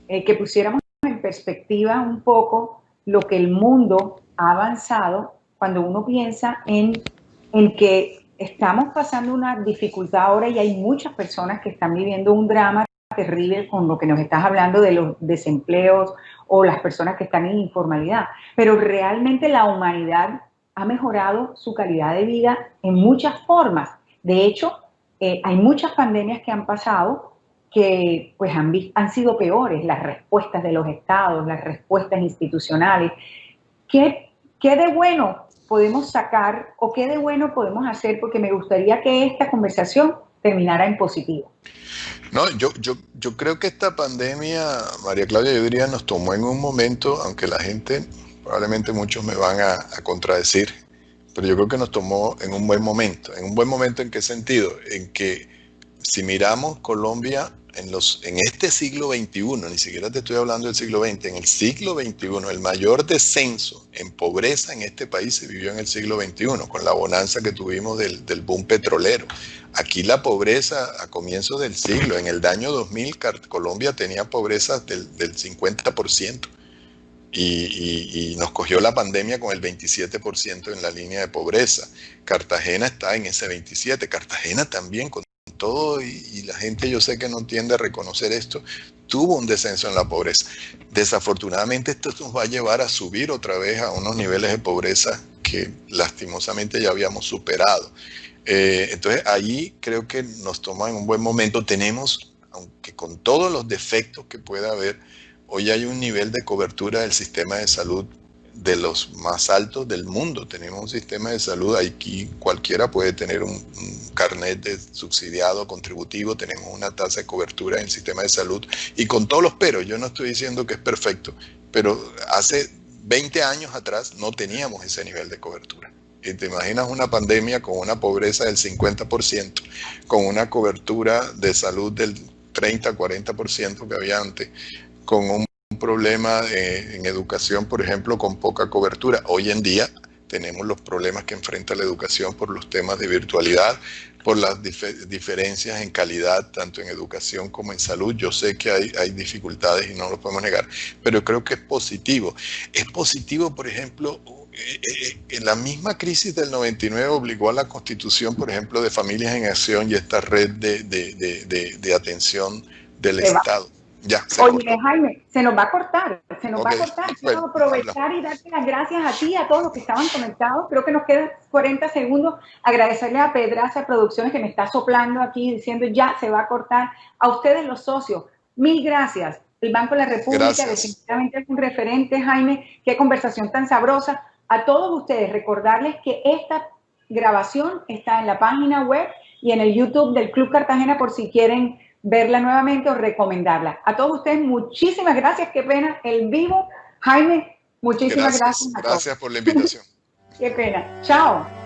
que pusiéramos en perspectiva un poco lo que el mundo ha avanzado cuando uno piensa en que estamos pasando una dificultad ahora y hay muchas personas que están viviendo un drama terrible con lo que nos estás hablando de los desempleos o las personas que están en informalidad, pero realmente la humanidad ha mejorado su calidad de vida en muchas formas. De hecho, hay muchas pandemias que han pasado que pues han sido peores, las respuestas de los estados, las respuestas institucionales. ¿Qué de bueno podemos sacar o qué de bueno podemos hacer? Porque me gustaría que esta conversación terminara en positivo. No, yo creo que esta pandemia, María Claudia, yo diría, nos tomó en un momento, aunque la gente, probablemente muchos me van a contradecir, pero yo creo que nos tomó en un buen momento. ¿En un buen momento en qué sentido? En que si miramos Colombia en este siglo XXI, ni siquiera te estoy hablando del siglo XX, en el siglo XXI, el mayor descenso en pobreza en este país se vivió en el siglo XXI, con la bonanza que tuvimos del boom petrolero. Aquí la pobreza a comienzos del siglo, en el año 2000, Colombia tenía pobreza del 50%. Y nos cogió la pandemia con el 27% en la línea de pobreza. Cartagena está en ese 27%. Cartagena también, con todo, y la gente, yo sé que no tiende a reconocer esto, tuvo un descenso en la pobreza. Desafortunadamente esto nos va a llevar a subir otra vez a unos niveles de pobreza que lastimosamente ya habíamos superado. Entonces allí creo que nos toma en un buen momento. Tenemos, aunque con todos los defectos que pueda haber, hoy hay un nivel de cobertura del sistema de salud de los más altos del mundo. Tenemos un sistema de salud, aquí cualquiera puede tener un carnet de subsidiado contributivo, tenemos una tasa de cobertura en el sistema de salud, y con todos los peros, yo no estoy diciendo que es perfecto, pero hace 20 años atrás no teníamos ese nivel de cobertura. Y te imaginas una pandemia con una pobreza del 50%, con una cobertura de salud del 30-40% que había antes, con un problema en educación, por ejemplo, con poca cobertura. Hoy en día tenemos los problemas que enfrenta la educación por los temas de virtualidad, por las diferencias en calidad, tanto en educación como en salud. Yo sé que hay dificultades y no lo podemos negar, pero creo que es positivo. Es positivo, por ejemplo, en la misma crisis del 99 obligó a la constitución, por ejemplo, de Familias en Acción y esta red de atención del Estado. Ya, oye, Jaime, se nos va a cortar, va a cortar. Quiero aprovechar y darte las gracias a ti y a todos los que estaban conectados. Creo que nos quedan 40 segundos. Agradecerle a Pedraza Producciones que me está soplando aquí diciendo ya se va a cortar. A ustedes los socios, mil gracias. El Banco de la República definitivamente es un referente, Jaime. Qué conversación tan sabrosa. A todos ustedes recordarles que esta grabación está en la página web y en el YouTube del Club Cartagena por si quieren verla nuevamente o recomendarla. A todos ustedes, muchísimas gracias. Qué pena el vivo. Jaime, muchísimas gracias. Gracias por la invitación. Qué pena. Chao.